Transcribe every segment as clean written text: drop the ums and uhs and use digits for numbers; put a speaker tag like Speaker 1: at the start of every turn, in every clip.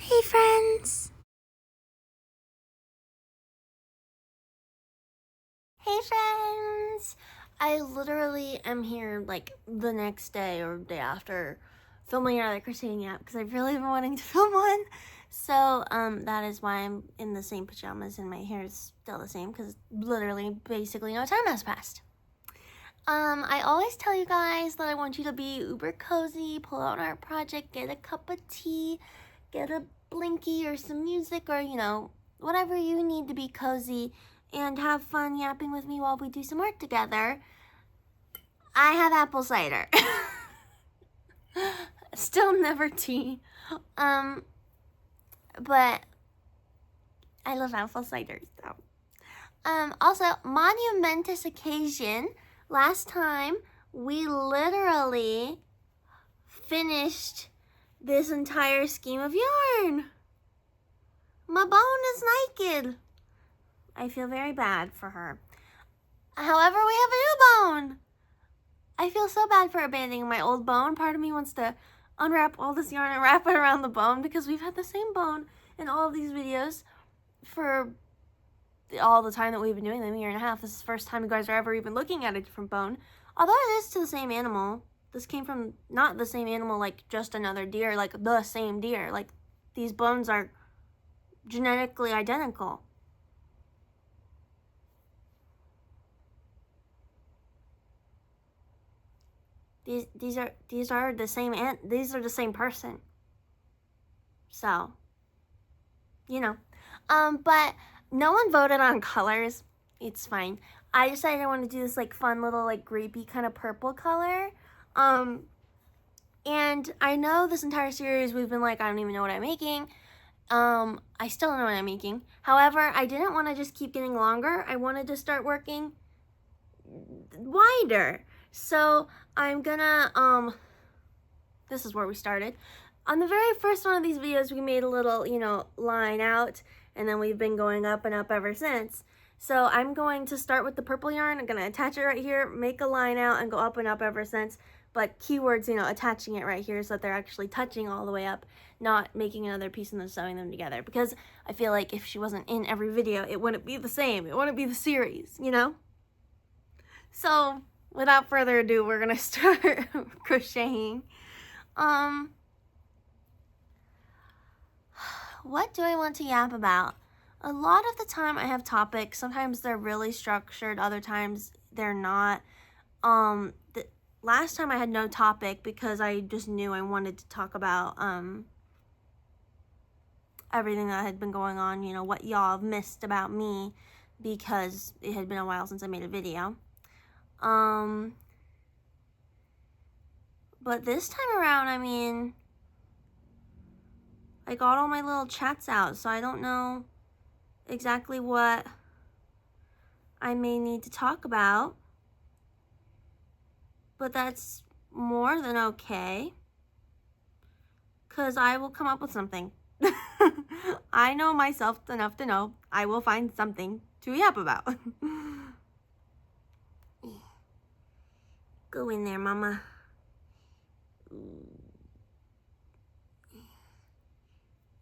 Speaker 1: Hey friends! Hey friends! I literally am here like the next day or day after filming another Crochet And Yap because I've really been wanting to film one. So that is why I'm in the same pajamas and my hair is still the same because literally basically no time has passed. I always tell you guys that I want you to be uber cozy, pull out an art project, get a cup of tea, get a blinky or some music or, you know, whatever you need to be cozy and have fun yapping with me while we do some art together. I have apple cider. Still never tea. But I love apple cider, so. Also, monumentous occasion. Last time, we literally finished this entire scheme of yarn. My bone is naked. I feel very bad for her. However, we have a new bone. I feel so bad for abandoning my old bone. Part of me wants to unwrap all this yarn and wrap it around the bone because we've had the same bone in all of these videos for all the time that we've been doing them, a year and a half. This is the first time you guys are ever even looking at a different bone. Although it is to the same animal. This came from not the same animal, like just another deer, like the same deer. Like these bones are genetically identical. These are the same these are the same person. So, you know. But no one voted on colors. It's fine. I decided I want to do this like fun little like grapey kind of purple color. And I know this entire series we've been like, I don't even know what I'm making. I still don't know what I'm making. However, I didn't want to just keep getting longer. I wanted to start working wider. So I'm gonna, this is where we started. On the very first one of these videos, we made a little, you know, line out, and then we've been going up and up ever since. So I'm going to start with the purple yarn. I'm gonna attach it right here, make a line out, and go up and up ever since. But keywords, you know, attaching it right here so that they're actually touching all the way up, not making another piece and then sewing them together. Because I feel like if she wasn't in every video, it wouldn't be the same. It wouldn't be the series, you know? So without further ado, we're gonna start crocheting. What do I want to yap about? A lot of the time I have topics. Sometimes they're really structured, other times they're not. Last time I had no topic because I just knew I wanted to talk about everything that had been going on, you know, what y'all have missed about me because it had been a while since I made a video. But this time around, I mean, I got all my little chats out, so I don't know exactly what I may need to talk about. But that's more than okay, because I will come up with something. I know myself enough to know I will find something to yap about. Go in there, mama.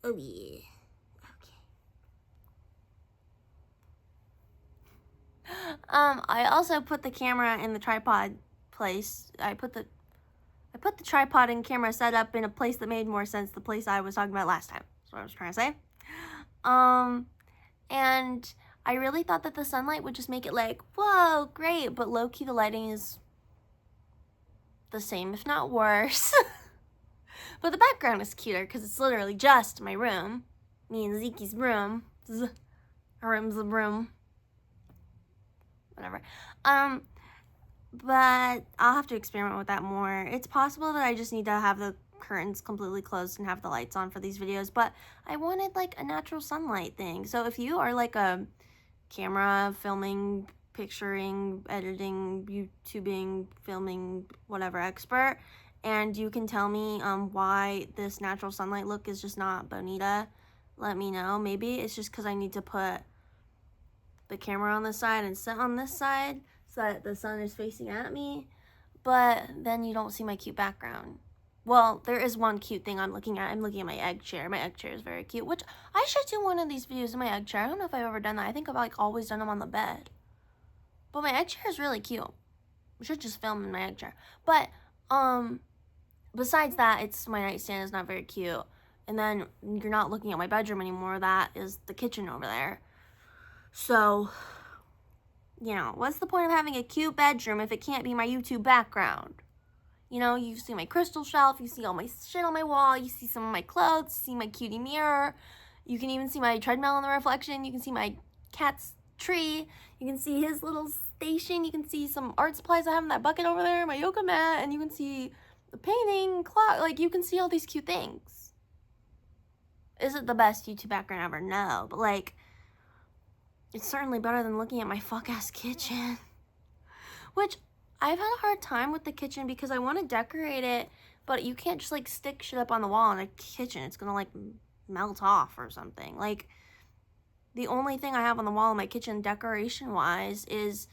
Speaker 1: Oh yeah. Okay. I also put the camera in the tripod place. I put the tripod and camera set up in a place that made more sense, the place I was talking about last time. That's what I was trying to say. And I really thought that the sunlight would just make it like, whoa, great, but low-key the lighting is the same, if not worse. But the background is cuter because it's literally just my room. Me and Zeke's room. Our room's a room. Whatever. But I'll have to experiment with that more. It's possible that I just need to have the curtains completely closed and have the lights on for these videos, but I wanted like a natural sunlight thing. So if you are like a camera, filming, picturing, editing, YouTubing, filming, whatever expert, and you can tell me why this natural sunlight look is just not bonita, let me know. Maybe it's just because I need to put the camera on this side and sit on this side so that the sun is facing at me, but then you don't see my cute background. Well, there is one cute thing I'm looking at. I'm looking at my egg chair. My egg chair is very cute, which I should do one of these videos in my egg chair. I don't know if I've ever done that. I think I've like always done them on the bed. But my egg chair is really cute. We should just film in my egg chair. But, besides that, my nightstand is not very cute. And then you're not looking at my bedroom anymore. That is the kitchen over there. So, you know, what's the point of having a cute bedroom if it can't be my YouTube background? You know, you see my crystal shelf, you see all my shit on my wall, you see some of my clothes, you see my cutie mirror, you can even see my treadmill in the reflection, you can see my cat's tree, you can see his little station, you can see some art supplies I have in that bucket over there, my yoga mat, and you can see the painting, clock, like you can see all these cute things. Is it the best YouTube background ever? No, but like, it's certainly better than looking at my fuck-ass kitchen. Which, I've had a hard time with the kitchen because I want to decorate it, but you can't just like stick shit up on the wall in a kitchen. It's gonna like melt off or something. Like, the only thing I have on the wall in my kitchen decoration-wise is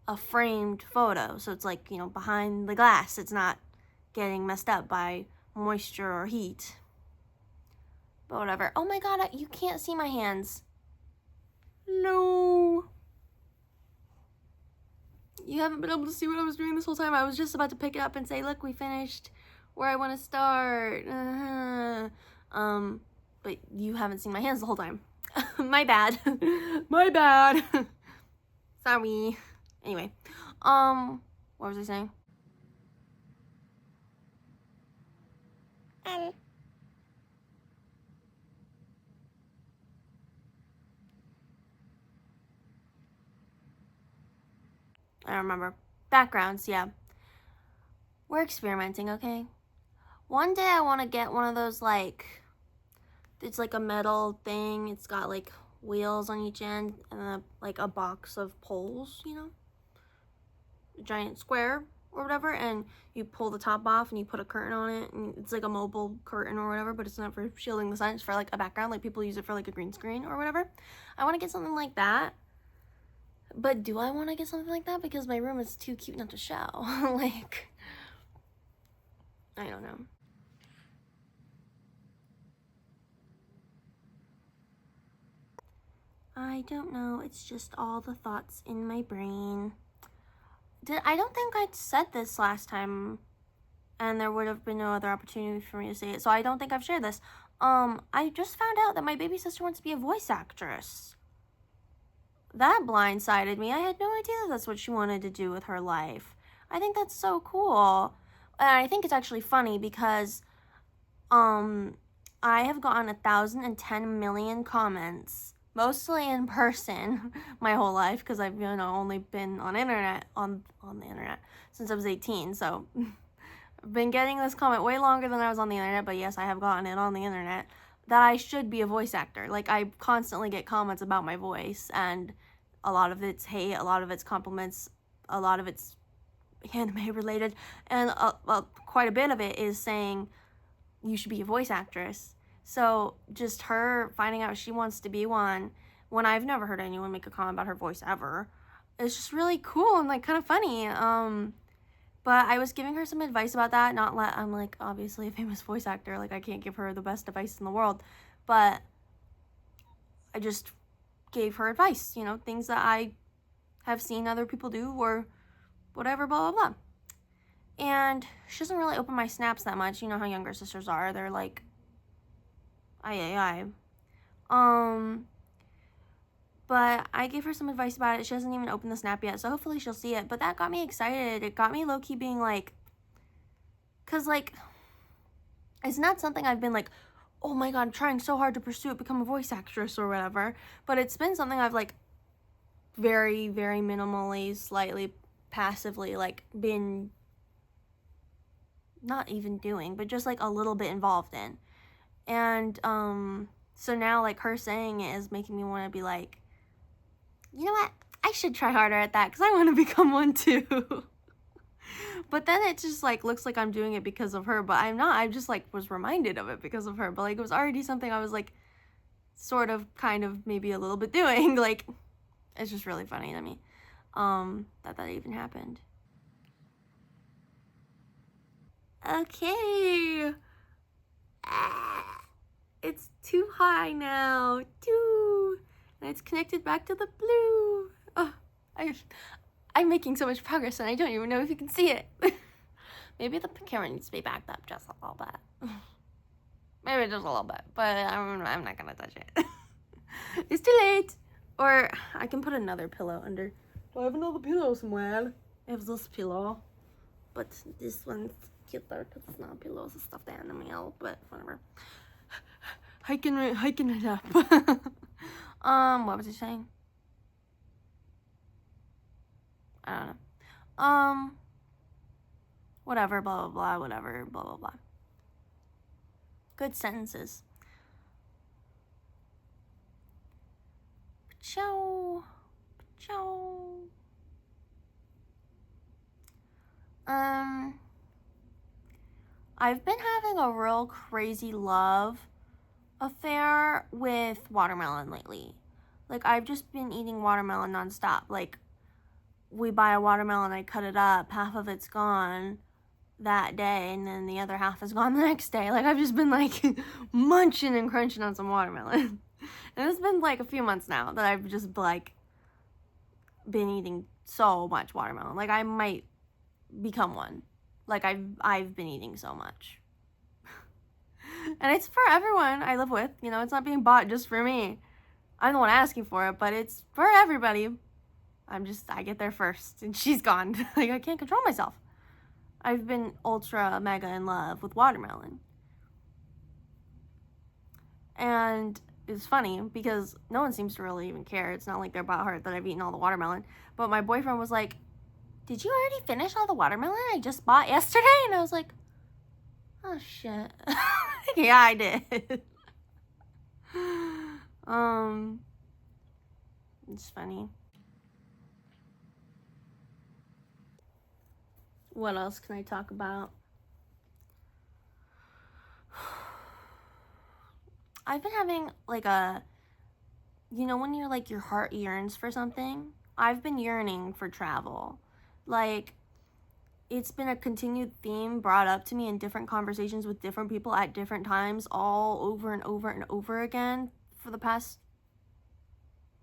Speaker 1: a framed photo. So it's like, you know, behind the glass. It's not getting messed up by moisture or heat. But whatever. Oh my god, you can't see my hands. No. You haven't been able to see what I was doing this whole time. I was just about to pick it up and say, look, we finished where I want to start. But you haven't seen my hands the whole time. My bad. My bad. Sorry. Anyway, what was I saying? I don't remember. Backgrounds, yeah. We're experimenting, okay? One day I want to get one of those, like, it's like a metal thing. It's got, like, wheels on each end and, like, a box of poles, you know? A giant square or whatever, and you pull the top off and you put a curtain on it, and it's like a mobile curtain or whatever, but it's not for shielding the sun. It's for, like, a background. Like, people use it for, like, a green screen or whatever. I want to get something like that. But do I want to get something like that? Because my room is too cute not to show. Like, I don't know. I don't know. It's just all the thoughts in my brain. I don't think I said this last time, and there would have been no other opportunity for me to say it, so I don't think I've shared this. I just found out that my baby sister wants to be a voice actress. That blindsided me. I had no idea that that's what she wanted to do with her life. I think that's so cool. And I think it's actually funny because I have gotten 1,010 million comments, mostly in person, my whole life, because I've, you know, only been on the internet since I was 18. So I've been getting this comment way longer than I was on the internet, but yes, I have gotten it on the internet, that I should be a voice actor. Like, I constantly get comments about my voice, and a lot of it's hate, a lot of it's compliments, a lot of it's anime related, and quite a bit of it is saying you should be a voice actress. So just her finding out she wants to be one, when I've never heard anyone make a comment about her voice ever, it's just really cool and like kind of funny. But I was giving her some advice about that. I'm like obviously a famous voice actor, like I can't give her the best advice in the world, but I just gave her advice, you know, things that I have seen other people do or whatever, blah, blah, blah. And she doesn't really open my snaps that much. You know how younger sisters are. They're like, aye. But I gave her some advice about it. She hasn't even opened the snap yet, so hopefully she'll see it. But that got me excited. It got me low-key being like, because, like, it's not something I've been like, oh my god, I'm trying so hard to pursue it, become a voice actress or whatever. But it's been something I've, like, very, very minimally, slightly passively, like, been not even doing, but just, like, a little bit involved in. And, so now, like, her saying it is making me want to be like, you know what? I should try harder at that because I want to become one too. But then it just, like, looks like I'm doing it because of her, but I'm not. I just, like, was reminded of it because of her. But, like, it was already something I was, like, sort of, kind of, maybe a little bit doing. Like, it's just really funny to me that even happened. Okay. It's too high now. Too. And it's connected back to the blue. Oh, I'm making so much progress and I don't even know if you can see it. Maybe the camera needs to be backed up just a little bit. Maybe just a little bit, but I'm not gonna touch it. It's too late. Or I can put another pillow under. Do I have another pillow somewhere? I have this pillow, but this one's cuter because it's not a pillow, it's a stuffed animal, but whatever. Hiking it up. What was I saying? I don't know. Whatever, blah, blah, blah, whatever, blah, blah, blah. Good sentences. Ciao. Ciao. I've been having a real crazy love affair with watermelon lately. Like, I've just been eating watermelon nonstop. Like, we buy a watermelon, I cut it up, half of it's gone that day, and then the other half is gone the next day. Like, I've just been, like, munching and crunching on some watermelon. And it's been, like, a few months now that I've just, like, been eating so much watermelon. Like, I might become one. Like, I've been eating so much. And it's for everyone I live with. You know, it's not being bought just for me. I'm the one asking for it, but it's for everybody. I get there first, and she's gone. Like, I can't control myself. I've been ultra mega in love with watermelon. And it's funny because no one seems to really even care. It's not like they're butthurt that I've eaten all the watermelon. But my boyfriend was like, "Did you already finish all the watermelon I just bought yesterday?" And I was like, "Oh, shit." Yeah, I did. It's funny. What else can I talk about? I've been having like you know, when you're like your heart yearns for something? I've been yearning for travel. Like, it's been a continued theme brought up to me in different conversations with different people at different times, all over and over and over again for the past,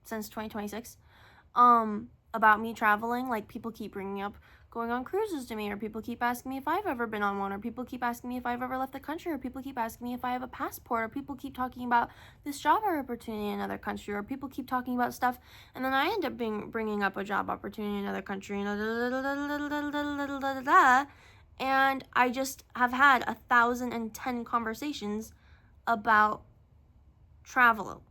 Speaker 1: since 2026, about me traveling. Like, people keep bringing up going on cruises to me, or people keep asking me if I've ever been on one, or people keep asking me if I've ever left the country, or people keep asking me if I have a passport, or people keep talking about this job opportunity in another country, or people keep talking about stuff, and then I end up bringing up a job opportunity in another country, and I just have had 1,010 conversations about travel.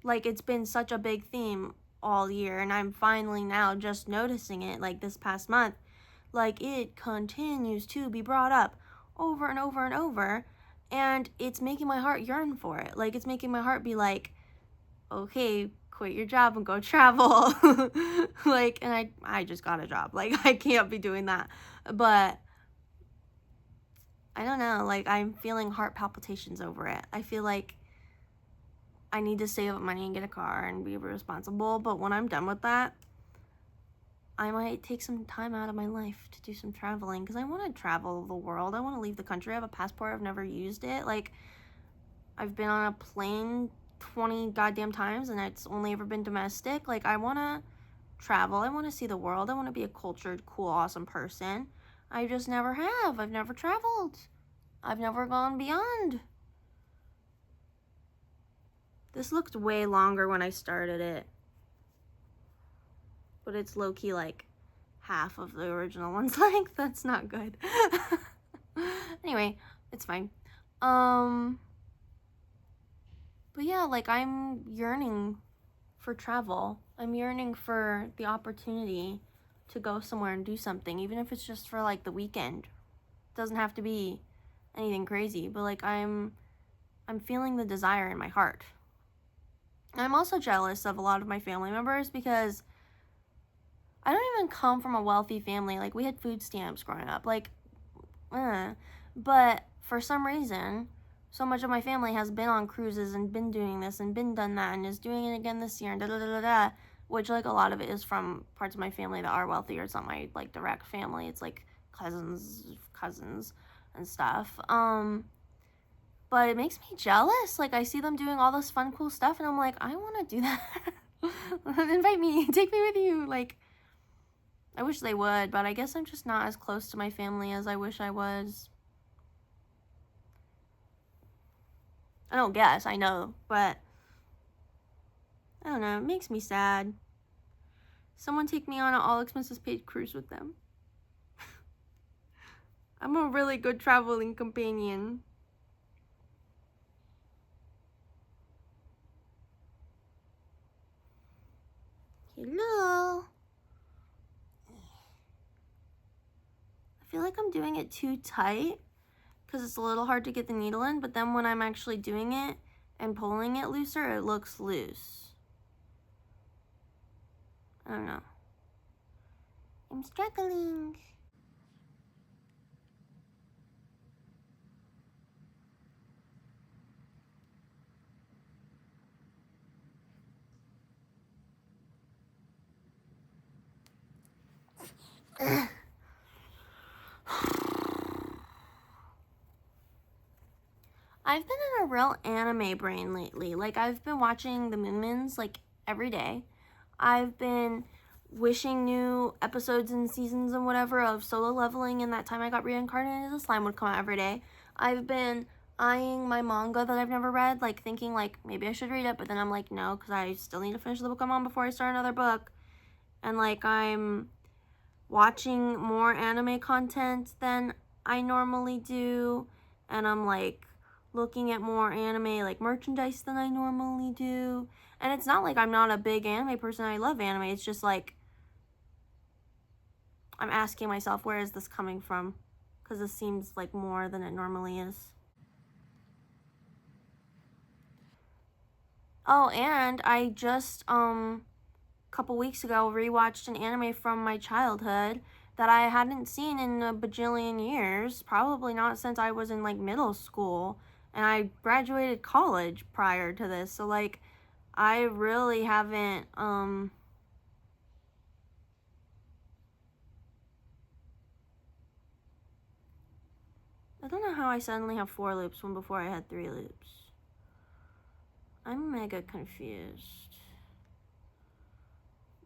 Speaker 1: Like, it's been such a big theme all year, and I'm finally now just noticing it, like, this past month. Like, it continues to be brought up over and over and over, and it's making my heart yearn for it. Like, it's making my heart be like, okay, quit your job and go travel. Like, and I just got a job. Like, I can't be doing that. But I don't know, like, I'm feeling heart palpitations over it. I feel like I need to save up money and get a car and be responsible, but when I'm done with that, I might take some time out of my life to do some traveling, because I want to travel the world. I want to leave the country. I have a passport. I've never used it. Like, I've been on a plane 20 goddamn times, and it's only ever been domestic. Like, I want to travel. I want to see the world. I want to be a cultured, cool, awesome person. I just never have. I've never traveled. I've never gone beyond. This looked way longer when I started it, but it's low-key like half of the original one's length. That's not good. Anyway, it's fine. But yeah, like, I'm yearning for travel. I'm yearning for the opportunity to go somewhere and do something, even if it's just for like the weekend. It doesn't have to be anything crazy, but like, I'm feeling the desire in my heart. I'm also jealous of a lot of my family members because I don't even come from a wealthy family. Like, we had food stamps growing up. Like, but for some reason, so much of my family has been on cruises and been doing this and been done that and is doing it again this year and da-da-da-da-da, which, like, a lot of it is from parts of my family that are wealthier. It's not my, like, direct family. It's, like, cousins. and stuff. But it makes me jealous. Like, I see them doing all this fun, cool stuff, and I'm like, I want to do that. Invite me. Take me with you. Like, I wish they would, but I guess I'm just not as close to my family as I wish I was. I don't guess, I know, but I don't know, it makes me sad. Someone take me on an all expenses paid cruise with them. I'm a really good traveling companion. Hello. I feel like I'm doing it too tight because it's a little hard to get the needle in, but then when I'm actually doing it and pulling it looser, it looks loose. I don't know. I'm struggling. I've been in a real anime brain lately. Like, I've been watching the Moonmins, like, every day. I've been wishing new episodes and seasons and whatever of Solo Leveling, and that time I got reincarnated, the slime would come out every day. I've been eyeing my manga that I've never read, like, thinking, like, maybe I should read it, but then I'm like, no, because I still need to finish the book I'm on before I start another book. And, like, I'm watching more anime content than I normally do, and I'm, like, looking at more anime, like, merchandise than I normally do. And it's not like I'm not a big anime person. I love anime. It's just, like, I'm asking myself, where is this coming from? Because this seems like more than it normally is. Oh, and I just, couple weeks ago rewatched an anime from my childhood that I hadn't seen in a bajillion years, probably not since I was in, like, middle school, and I graduated college prior to this, so, like, I really haven't, I don't know how I suddenly have 4 loops when before I had 3 loops. I'm mega confused.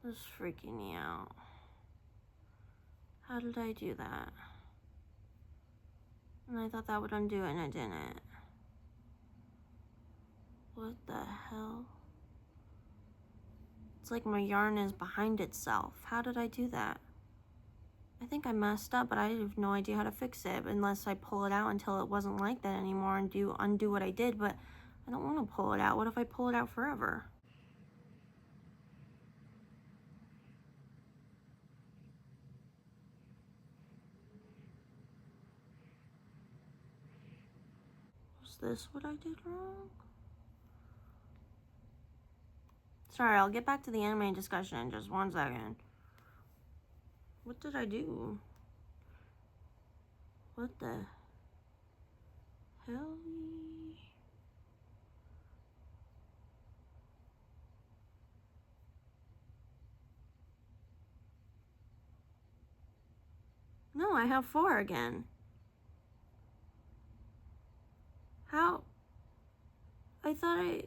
Speaker 1: This is freaking me out. How did I do that? And I thought that would undo it, and it didn't. What the hell? It's like my yarn is behind itself. How did I do that? I think I messed up, but I have no idea how to fix it unless I pull it out until it wasn't like that anymore and undo what I did, but I don't want to pull it out. What if I pull it out forever? Was this what I did wrong? Sorry, I'll get back to the anime discussion in just 1 second. What did I do? What the hell? No, I have 4 again. How? I thought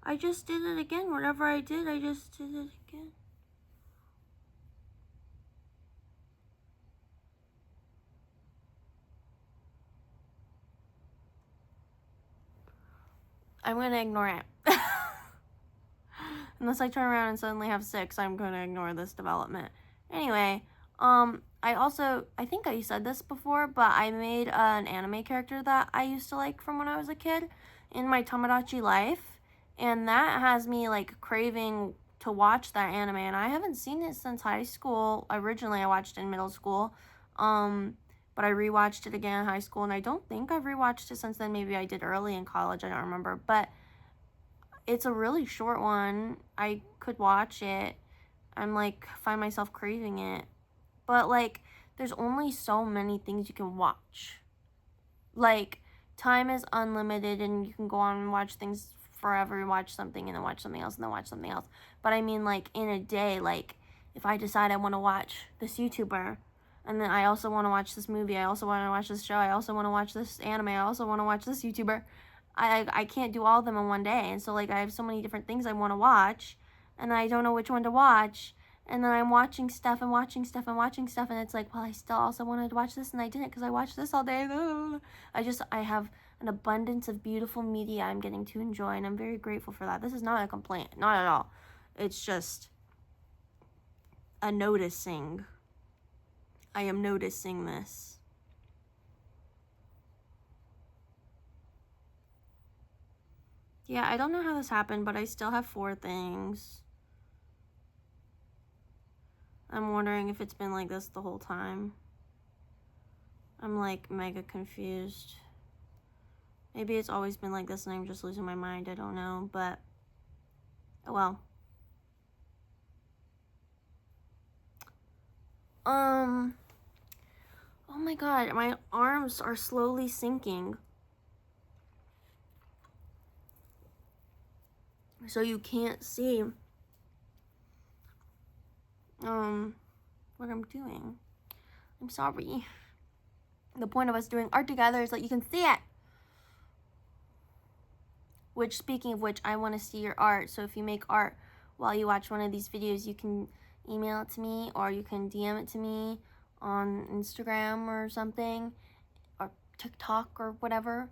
Speaker 1: I just did it again. Whatever I did, I just did it again. I'm gonna ignore it. Unless I turn around and suddenly have 6, I'm gonna ignore this development. Anyway, I think I said this before, but I made an anime character that I used to like from when I was a kid in my Tamagotchi life, and that has me, like, craving to watch that anime, and I haven't seen it since high school. Originally, I watched it in middle school, but I rewatched it again in high school, and I don't think I've rewatched it since then. Maybe I did early in college, I don't remember, but it's a really short one. I could watch it. I'm, like, find myself craving it. But, like, there's only so many things you can watch. Like, time is unlimited and you can go on and watch things forever, watch something and then watch something else and then watch something else. But I mean, like, in a day, like, if I decide I want to watch this YouTuber And then I also want to watch this movie. I also want to watch this show. I also want to watch this anime. I also want to watch this YouTuber. I can't do all of them in one day. And so, like, I have so many different things I want to watch. And I don't know which one to watch. And then I'm watching stuff and watching stuff and watching stuff. And it's like, well, I still also wanted to watch this. And I didn't because I watched this all day. I have an abundance of beautiful media I'm getting to enjoy. And I'm very grateful for that. This is not a complaint. Not at all. It's just a noticing. I am noticing this. Yeah, I don't know how this happened, but I still have 4 things. I'm wondering if it's been like this the whole time. I'm like mega confused. Maybe it's always been like this and I'm just losing my mind. I don't know, but oh well. Oh my god, my arms are slowly sinking. So you can't see what I'm doing. I'm sorry. The point of us doing art together is that you can see it. Which, speaking of which, I want to see your art. So if you make art while you watch one of these videos, you can email it to me or you can DM it to me on Instagram or something, or TikTok or whatever.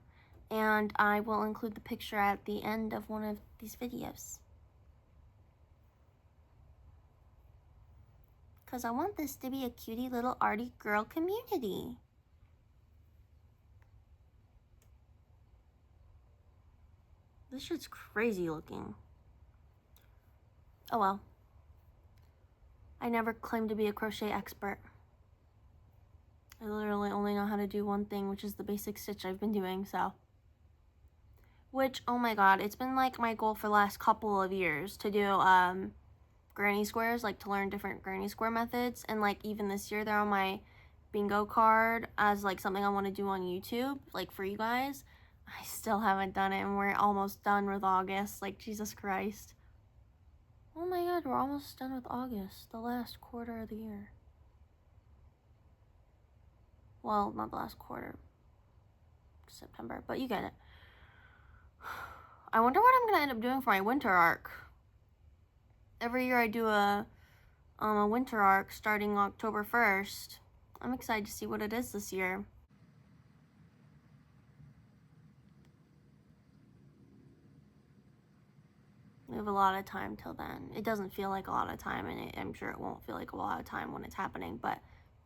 Speaker 1: And I will include the picture at the end of one of these videos. Because I want this to be a cutie little arty girl community. This shit's crazy looking. Oh well. I never claimed to be a crochet expert. I literally only know how to do one thing, which is the basic stitch I've been doing, so. Which, oh my god, it's been like my goal for the last couple of years to do granny squares, like to learn different granny square methods. And like even this year, they're on my bingo card as like something I want to do on YouTube, like for you guys. I still haven't done it, and we're almost done with August. Like, Jesus Christ. Oh my god, we're almost done with August, the last quarter of the year. Well, not the last quarter. September, but you get it. I wonder what I'm gonna end up doing for my winter arc. Every year I do a winter arc starting October 1st. I'm excited to see what it is this year. We have a lot of time till then. It doesn't feel like a lot of time, and I'm sure it won't feel like a lot of time when it's happening, but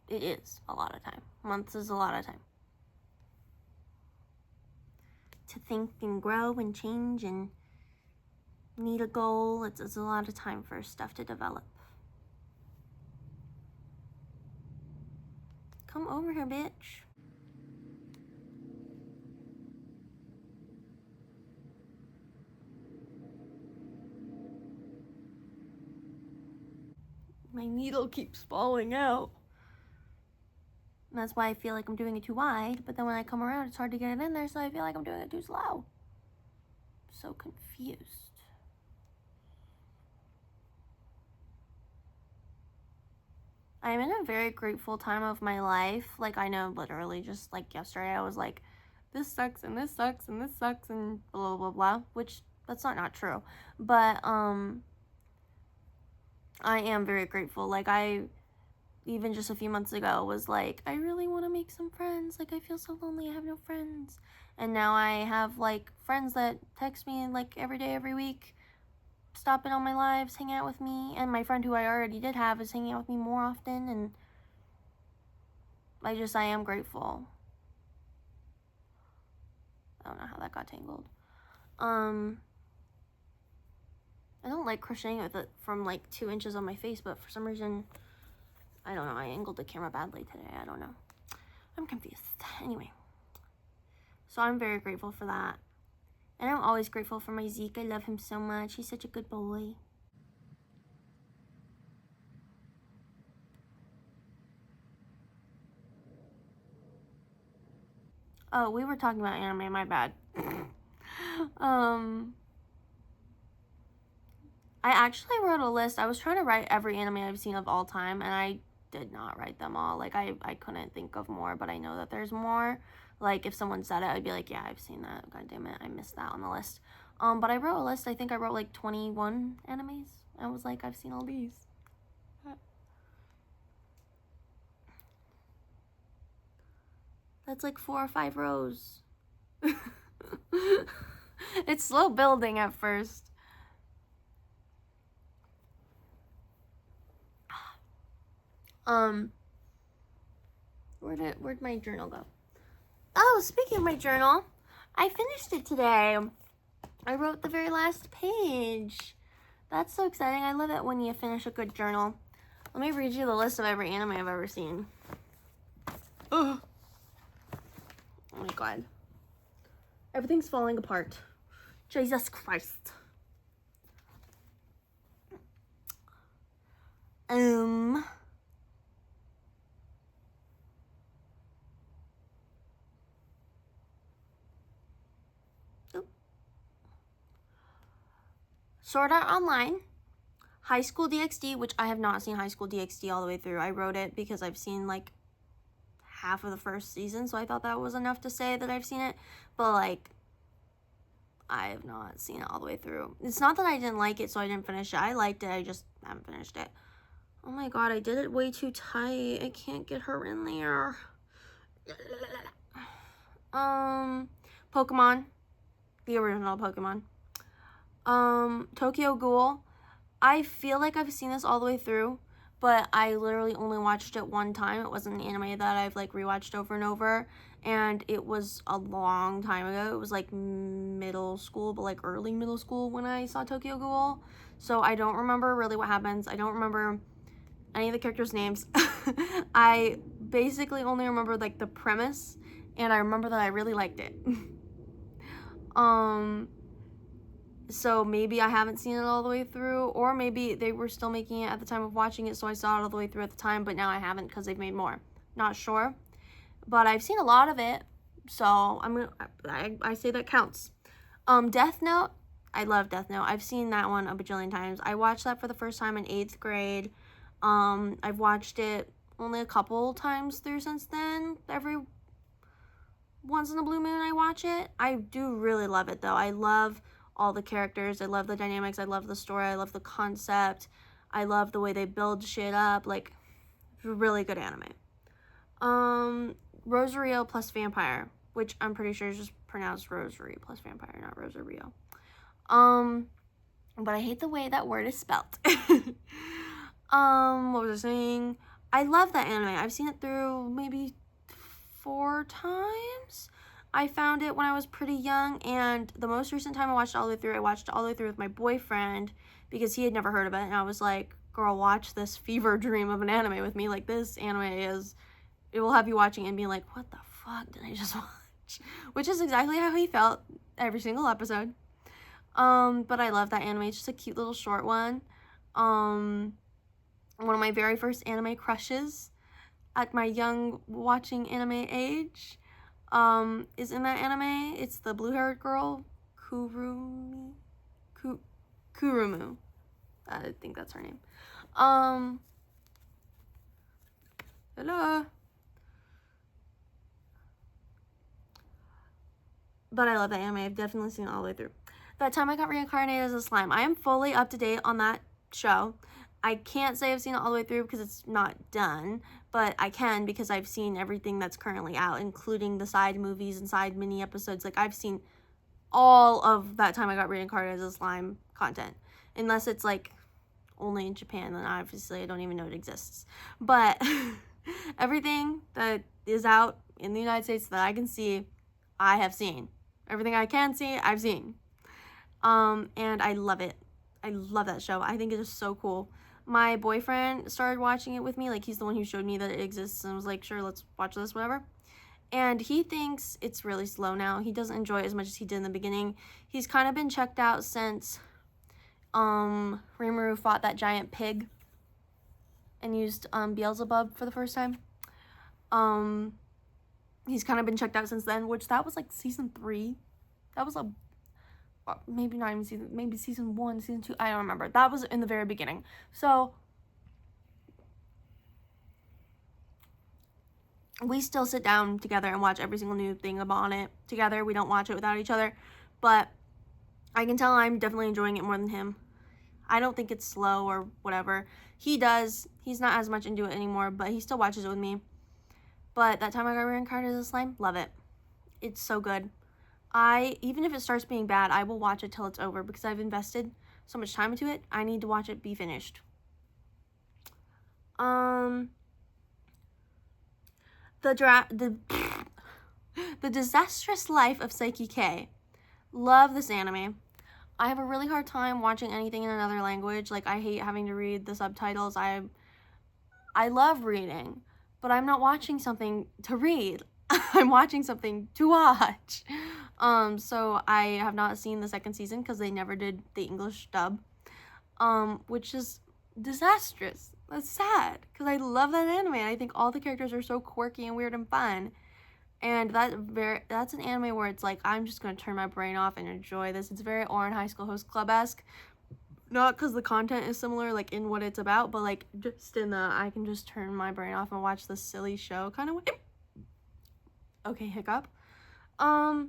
Speaker 1: it is a lot of time. Months is a lot of time. To think and grow and change and need a goal. It's a lot of time for stuff to develop. Come over here, bitch. My needle keeps falling out. And that's why I feel like I'm doing it too wide, but then when I come around, it's hard to get it in there, so I feel like I'm doing it too slow. I'm so confused. I'm in a very grateful time of my life. Like, I know literally just like yesterday, I was like, this sucks and this sucks and this sucks and blah, blah, blah, which that's not true. But, I am very grateful. Like, I, even just a few months ago, was like, I really want to make some friends. Like, I feel so lonely. I have no friends. And now I have, like, friends that text me, like, every day, every week, stop in on my lives, hang out with me. And my friend who I already did have is hanging out with me more often. And I am grateful. I don't know how that got tangled. I don't like crocheting with it from like 2 inches on my face, but for some reason, I don't know, I angled the camera badly today. I don't know. I'm confused. Anyway, so I'm very grateful for that. And I'm always grateful for my Zeke. I love him so much. He's such a good boy. Oh, we were talking about anime, my bad. I actually wrote a list. I was trying to write every anime I've seen of all time, and I did not write them all. Like, I couldn't think of more, but I know that there's more. Like, if someone said it, I'd be like, yeah, I've seen that. God damn it, I missed that on the list. But I wrote a list. I think I wrote like 21 animes. I was like, I've seen all these. That's like 4 or 5 rows. It's slow building at first. Where'd my journal go? Oh, speaking of my journal, I finished it today. I wrote the very last page. That's so exciting. I love it when you finish a good journal. Let me read you the list of every anime I've ever seen. Ugh. Oh my god. Everything's falling apart. Jesus Christ. Sword Art Online, High School DxD, which I have not seen High School DxD all the way through. I wrote it because I've seen like half of the first season, so I thought that was enough to say that I've seen it, but like I have not seen it all the way through. It's not that I didn't like it, so I didn't finish it. I liked it, I just haven't finished it. Oh my god, I did it way too tight. I can't get her in there. Pokemon, the original Pokemon. Tokyo Ghoul. I feel like I've seen this all the way through, but I literally only watched it one time. It wasn't an anime that I've like rewatched over and over, and it was a long time ago. It was like middle school, but like early middle school when I saw Tokyo Ghoul, so I don't remember really what happens. I don't remember any of the characters' names. I basically only remember like the premise, and I remember that I really liked it. So maybe I haven't seen it all the way through, or maybe they were still making it at the time of watching it, so I saw it all the way through at the time, but now I haven't because they've made more. Not sure, but I've seen a lot of it, so I say that counts. Death Note, I love Death Note. I've seen that one a bajillion times. I watched that for the first time in 8th grade. I've watched it only a couple times through since then. Every once in a blue moon I watch it. I do really love it though. I love all the characters. I love the dynamics. I love the story. I love the concept. I love the way they build shit up. Like, really good anime. Rosario plus Vampire, which I'm pretty sure is just pronounced Rosary plus Vampire, not Rosario. But I hate the way that word is spelled. What was I saying? I love that anime. I've seen it through maybe 4 times. I found it when I was pretty young, and the most recent time I watched it all the way through, I watched it all the way through with my boyfriend because he had never heard of it, and I was like, girl, watch this fever dream of an anime with me. Like, this anime is, it will have you watching and being like, what the fuck did I just watch? Which is exactly how he felt every single episode. But I love that anime. It's just a cute little short one. One of my very first anime crushes at my young watching anime age is in that anime. It's the blue-haired girl, Kurumu. I think that's her name. Hello. But I love that anime. I've definitely seen it all the way through. That Time I Got Reincarnated as a Slime. I am fully up to date on that show. I can't say I've seen it all the way through because it's not done, but I can because I've seen everything that's currently out, including the side movies and side mini episodes. Like, I've seen all of That Time I Got Reincarnated as a Slime content. Unless it's, like, only in Japan, then obviously I don't even know it exists. But everything that is out in the United States that I can see, I have seen. Everything I can see, I've seen. And I love it. I love that show. I think it is so cool. My boyfriend started watching it with me. Like, he's the one who showed me that it exists and was like, sure, let's watch this, whatever. And he thinks it's really slow now. He doesn't enjoy it as much as he did in the beginning. He's kind of been checked out since Rimuru fought that giant pig and used Beelzebub for the first time. He's kind of been checked out since then, which that was like season 3. That was maybe not even season, maybe season 1, season 2, I don't remember. That was in the very beginning. So we still sit down together and watch every single new thing on it together. We don't watch it without each other, but I can tell I'm definitely enjoying it more than him. I don't think it's slow or whatever. He does. He's not as much into it anymore, but he still watches it with me. But that time I got reincarnated as a slime, love it. It's so good. Even if it starts being bad, I will watch it till it's over because I've invested so much time into it. I need to watch it be finished. The Disastrous Life of Psyche K. Love this anime. I have a really hard time watching anything in another language. Like, I hate having to read the subtitles. I love reading, but I'm not watching something to read. I'm watching something to watch. So I have not seen the second season because they never did the English dub, which is disastrous. That's sad because I love that anime. I think all the characters are so quirky and weird and fun. And that's an anime where it's like, I'm just going to turn my brain off and enjoy this. It's very Ouran High School Host Club-esque. Not because the content is similar, like, in what it's about, but, like, just in the, I can just turn my brain off and watch this silly show kind of way. Okay, hiccup. Solo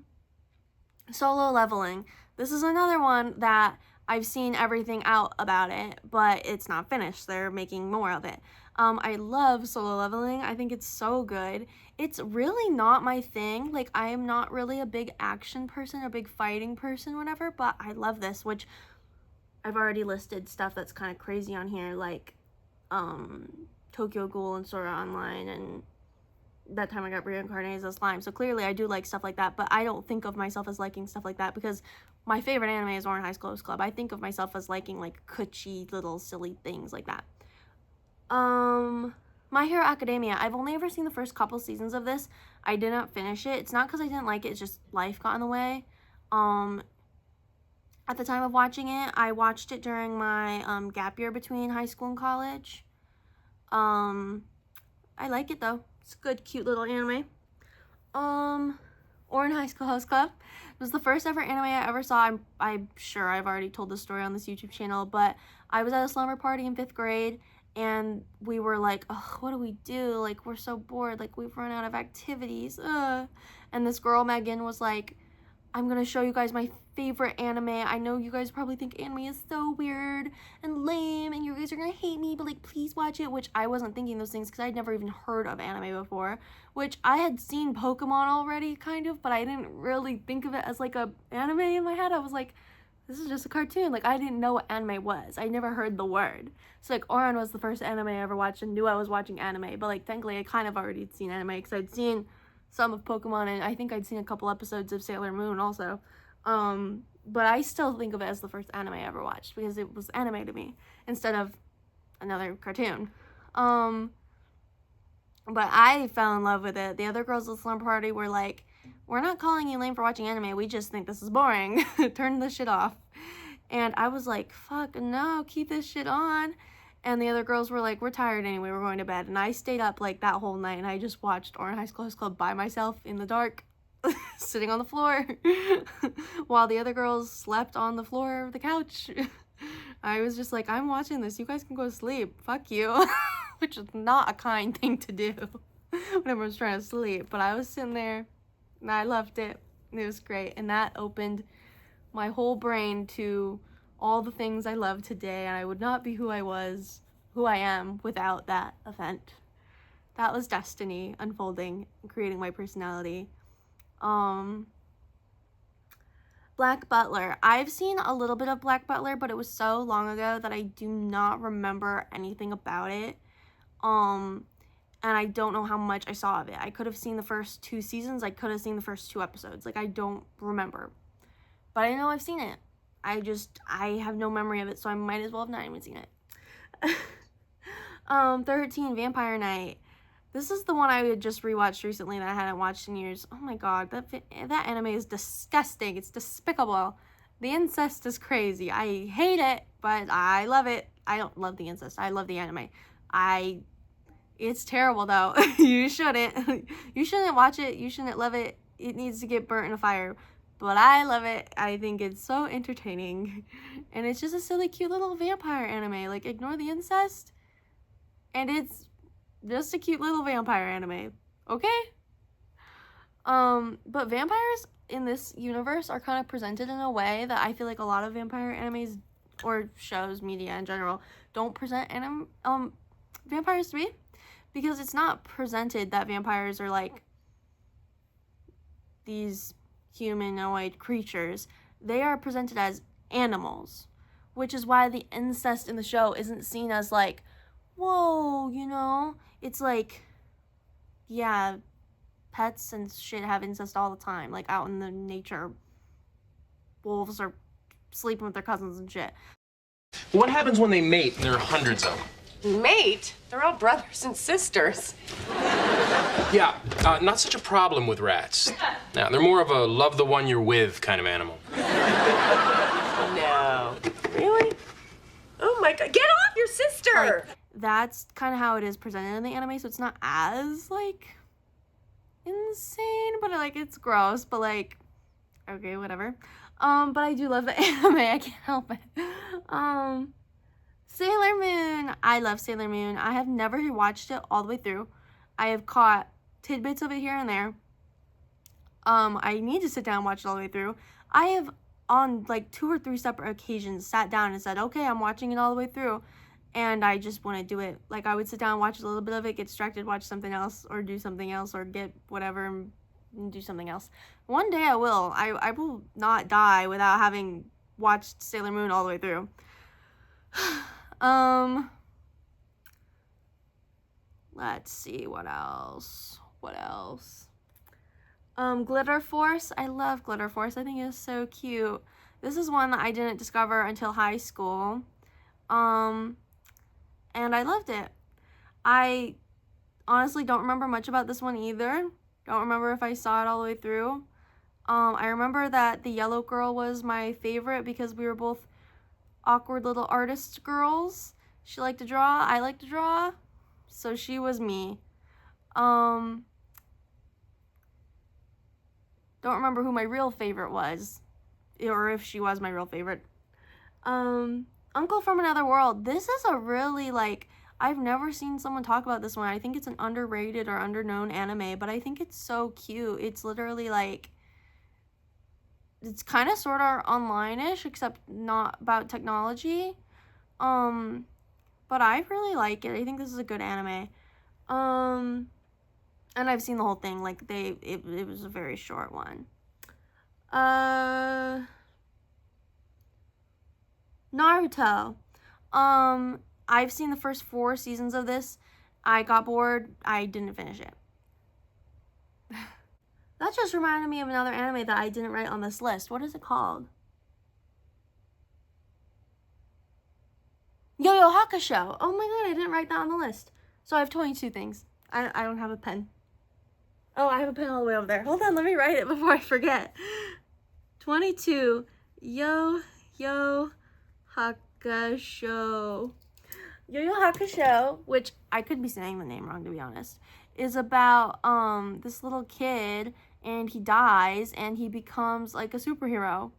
Speaker 1: Leveling. This is another one that I've seen everything out about it, but it's not finished. They're making more of it. I love Solo Leveling. I think it's so good. It's really not my thing. Like, I am not really a big action person, a big fighting person, whatever, but I love this, which I've already listed stuff that's kind of crazy on here, like Tokyo Ghoul and Sword Art Online, and that time I got reincarnated as a slime. So clearly I do like stuff like that, but I don't think of myself as liking stuff like that because my favorite anime is Ouran High School Host Club. I think of myself as liking like cutesy little silly things like that. My Hero Academia. I've only ever seen the first couple seasons of this. I didn't finish it. It's not because I didn't like it, it's just life got in the way. At the time of watching it, I watched it during my gap year between high school and college. I like it though. It's a good, cute little anime. Ouran High School Host Club. It was the first ever anime I ever saw. I'm sure I've already told this story on this YouTube channel, but I was at a slumber party in 5th grade, and we were like, oh, what do we do? Like, we're so bored. Like, we've run out of activities. And this girl, Megan, was like, I'm gonna show you guys my favorite anime. I know you guys probably think anime is so weird and lame and you guys are gonna hate me, but like, please watch it. Which I wasn't thinking those things because I'd never even heard of anime before, which I had seen Pokemon already kind of, but I didn't really think of it as like a anime in my head. I was like, this is just a cartoon. Like, I didn't know what anime was. I never heard the word. So like, Ouran was the first anime I ever watched and knew I was watching anime, but like, thankfully I kind of already had seen anime because I'd seen some of Pokemon, and I think I'd seen a couple episodes of Sailor Moon also. But I still think of it as the first anime I ever watched because it was anime to me instead of another cartoon. But I fell in love with it. The other girls at the slumber party were like, we're not calling you lame for watching anime, we just think this is boring. Turn this shit off. And I was like, fuck no, keep this shit on. And the other girls were like, we're tired anyway, we're going to bed. And I stayed up like that whole night and I just watched Ouran High School Host Club by myself in the dark, sitting on the floor, while the other girls slept on the floor of the couch. I was just like, I'm watching this, you guys can go to sleep, fuck you. Which is not a kind thing to do when everyone's trying to sleep. But I was sitting there and I loved it. It was great. And that opened my whole brain to all the things I love today, and I would not be who I am without that event. That was destiny unfolding, creating my personality. Black Butler. I've seen a little bit of Black Butler, but it was so long ago that I do not remember anything about it. And I don't know how much I saw of it. I could have seen the first 2 seasons. I could have seen the first 2 episodes. Like, I don't remember. But I know I've seen it. I have no memory of it, so I might as well have not even seen it. 13, Vampire Night. This is the one I had just rewatched recently that I hadn't watched in years. Oh my god, that anime is disgusting. It's despicable. The incest is crazy. I hate it, but I love it. I don't love the incest. I love the anime. It's terrible though. You shouldn't. You shouldn't watch it. You shouldn't love it. It needs to get burnt in a fire. But I love it. I think it's so entertaining. And it's just a silly, cute little vampire anime. Like, ignore the incest. And it's just a cute little vampire anime. Okay? But vampires in this universe are kind of presented in a way that I feel like a lot of vampire animes or shows, media in general, don't present vampires to be, because it's not presented that vampires are like these humanoid creatures. They are presented as animals, which is why the incest in the show isn't seen as like, whoa, you know? It's like, yeah, pets and shit have incest all the time, like out in the nature. Wolves are sleeping with their cousins and shit.
Speaker 2: What happens when they mate and there are hundreds of them?
Speaker 3: Mate? They're all brothers and sisters.
Speaker 2: Yeah, not such a problem with rats. Yeah, they're more of a love the one you're with kind of animal.
Speaker 3: No. Really? Oh my God, get off your sister!
Speaker 1: Like, that's kind of how it is presented in the anime, so it's not as, like, insane, but, like, it's gross, but, like, okay, whatever. But I do love the anime, I can't help it. Sailor Moon. I love Sailor Moon. I have never watched it all the way through. I have caught tidbits of it here and there. I need to sit down and watch it all the way through. I have, on like 2 or 3 separate occasions, sat down and said, okay, I'm watching it all the way through, and I just want to do it. Like, I would sit down and watch a little bit of it, get distracted, watch something else, or do something else, or get whatever and do something else. One day I will. I will not die without having watched Sailor Moon all the way through. Let's see, what else? Glitter Force. I love Glitter Force. I think it's so cute. This is one that I didn't discover until high school. And I loved it. I honestly don't remember much about this one either. Don't remember if I saw it all the way through. I remember that the yellow girl was my favorite because we were both awkward little artist girls. She liked to draw, I like to draw, so she was me. Don't remember who my real favorite was, or if she was my real favorite. Uncle from Another World. This is a really, like, I've never seen someone talk about this one. I think it's an underrated or underknown anime, but I think it's so cute. It's literally like, it's kind of sort of online-ish, except not about technology. But I really like it. I think this is a good anime. And I've seen the whole thing. Like, it was a very short one. Naruto. I've seen the first 4 seasons of this. I got bored. I didn't finish it. That just reminded me of another anime that I didn't write on this list. What is it called? Yo-Yo Hakusho. Oh my god, I didn't write that on the list. So I have 22 things. I don't have a pen. Oh, I have a pen all the way over there. Hold on, let me write it before I forget. 22. Yo-Yo Hakusho. Yo-Yo Hakusho, which I could be saying the name wrong, to be honest, is about this little kid, and he dies and he becomes like a superhero,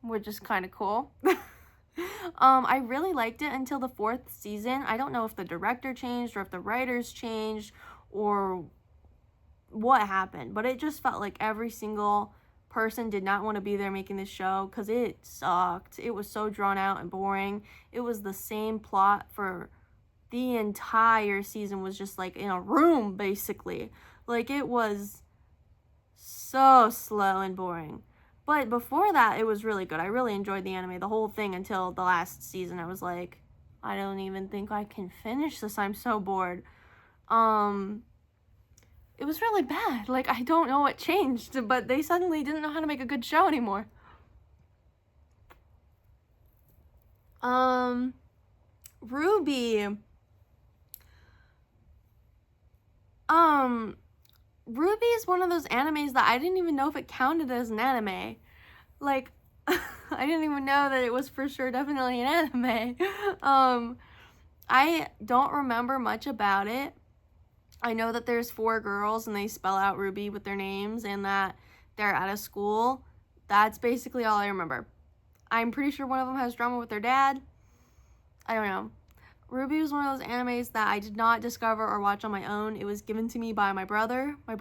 Speaker 1: which is kind of cool. I really liked it until the 4th season. I don't know if the director changed or if the writers changed or what happened, but it just felt like every single person did not want to be there making this show because it sucked. It was so drawn out and boring. It was the same plot for the entire season, was just like in a room, basically. Like, it was so slow and boring. But before that, it was really good. I really enjoyed the anime, the whole thing, until the last season. I was like, I don't even think I can finish this. I'm so bored. It was really bad. Like, I don't know what changed, but they suddenly didn't know how to make a good show anymore. Ruby. Ruby is one of those animes that I didn't even know if it counted as an anime. Like, I didn't even know that it was for sure definitely an anime. I don't remember much about it. I know that there's 4 girls and they spell out Ruby with their names and that they're at a school. That's basically all I remember. I'm pretty sure one of them has drama with their dad. I don't know. Ruby was one of those animes that I did not discover or watch on my own. It was given to me by my brother. My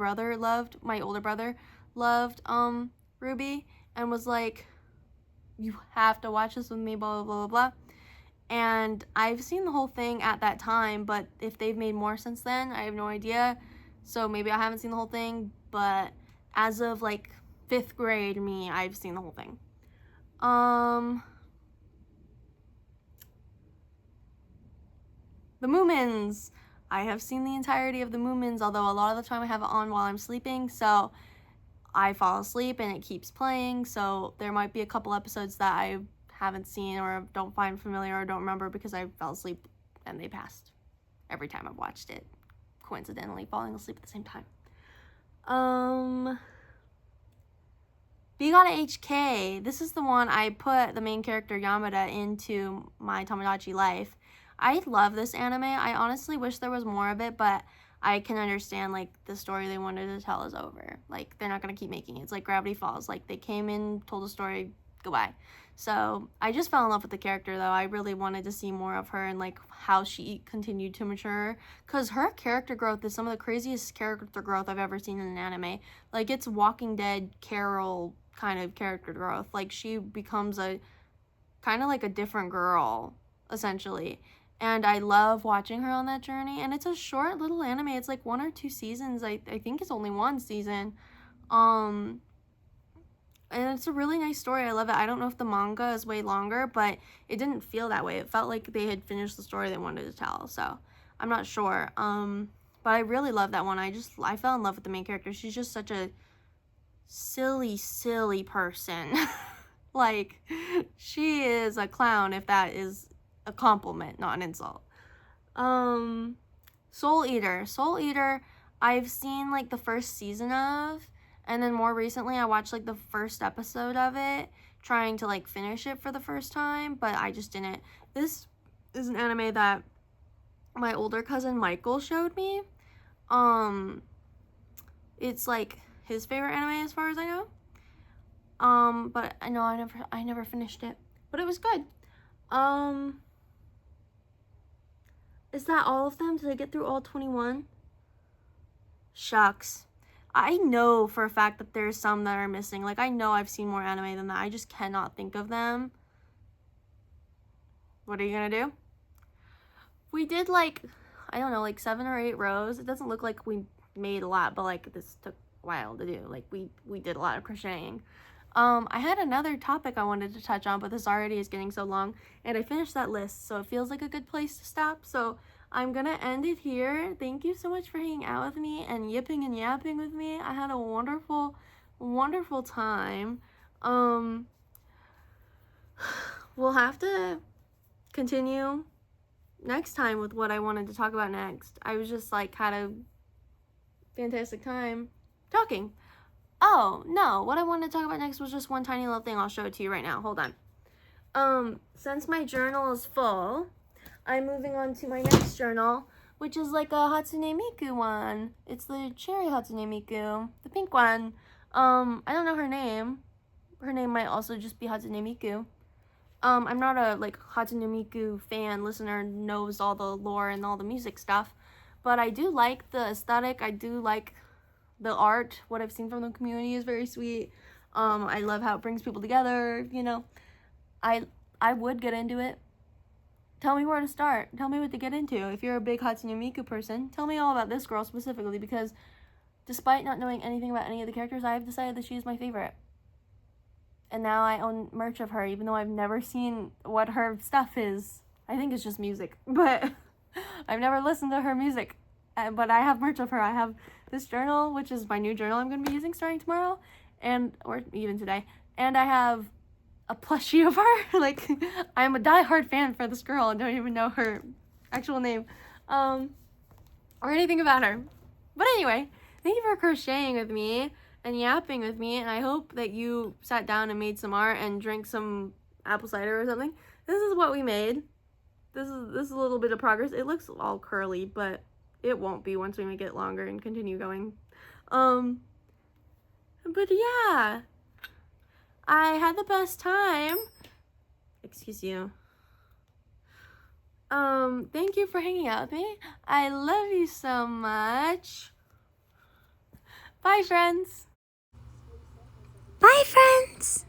Speaker 1: older brother loved Ruby and was like, you have to watch this with me, blah, blah, blah, blah, blah. And I've seen the whole thing at that time, but if they've made more since then, I have no idea. So maybe I haven't seen the whole thing, but as of like 5th grade me, I've seen the whole thing. The Moomins. I have seen the entirety of the Moomins, although a lot of the time I have it on while I'm sleeping, so I fall asleep and it keeps playing, so there might be a couple episodes that I haven't seen or don't find familiar or don't remember because I fell asleep and they passed every time I've watched it, coincidentally falling asleep at the same time. Bigata HK. This is the one I put the main character Yamada into my Tamagotchi life. I love this anime. I honestly wish there was more of it, but I can understand, like, the story they wanted to tell is over. Like, they're not going to keep making it. It's like Gravity Falls. Like, they came in, told a story, goodbye. So, I just fell in love with the character, though. I really wanted to see more of her and, like, how she continued to mature. Because her character growth is some of the craziest character growth I've ever seen in an anime. Like, it's Walking Dead Carol kind of character growth. Like, she becomes a kind of like a different girl, essentially. And I love watching her on that journey. And it's a short little anime. It's like 1 or 2 seasons. I think it's only 1 season. And it's a really nice story. I love it. I don't know if the manga is way longer, but it didn't feel that way. It felt like they had finished the story they wanted to tell. So I'm not sure. But I really love that one. I fell in love with the main character. She's just such a silly person. Like, she is a clown, if that is a compliment, not an insult. Soul Eater, I've seen like the first season of, and then more recently I watched like the first episode of it, trying to like finish it for the first time, but I just didn't. This is an anime that my older cousin Michael showed me. It's like his favorite anime as far as I know. But I know I never finished it, but it was good. Is that all of them? Did I get through all 21? Shucks. I know for a fact that there's some that are missing. Like, I know I've seen more anime than that. I just cannot think of them. What are you gonna do? We did, like, I don't know, like 7 or 8 rows. It doesn't look like we made a lot, but, like, this took a while to do. Like, we did a lot of crocheting. I had another topic I wanted to touch on, but this already is getting so long, and I finished that list, so it feels like a good place to stop. So I'm gonna end it here. Thank you so much for hanging out with me and yipping and yapping with me. I had a wonderful, wonderful time. We'll have to continue next time with what I wanted to talk about next. I was just like had a fantastic time talking. Oh, no, what I wanted to talk about next was just one tiny little thing. I'll show it to you right now. Hold on. Since my journal is full, I'm moving on to my next journal, which is like a Hatsune Miku one. It's the cherry Hatsune Miku, the pink one. I don't know her name. Her name might also just be Hatsune Miku. I'm not a, like, Hatsune Miku fan, listener, knows all the lore and all the music stuff, but I do like the aesthetic. I do like the art. What I've seen from the community is very sweet. I love how it brings people together, you know. I would get into it. Tell me where to start. Tell me what to get into. If you're a big Hatsune Miku person, tell me all about this girl specifically, because despite not knowing anything about any of the characters, I've decided that she's my favorite. And now I own merch of her, even though I've never seen what her stuff is. I think it's just music, but I've never listened to her music. But I have merch of her. I have this journal, which is my new journal I'm going to be using starting tomorrow, or even today. And I have a plushie of her. Like, I'm a diehard fan for this girl and don't even know her actual name, or anything about her. But anyway, thank you for crocheting with me and yapping with me, and I hope that you sat down and made some art and drank some apple cider or something. This is what we made. This is a little bit of progress. It looks all curly, but it won't be once we make it longer and continue going. But yeah, I had the best time. Excuse you. Thank you for hanging out with me. I love you so much. Bye, friends.
Speaker 4: Bye, friends.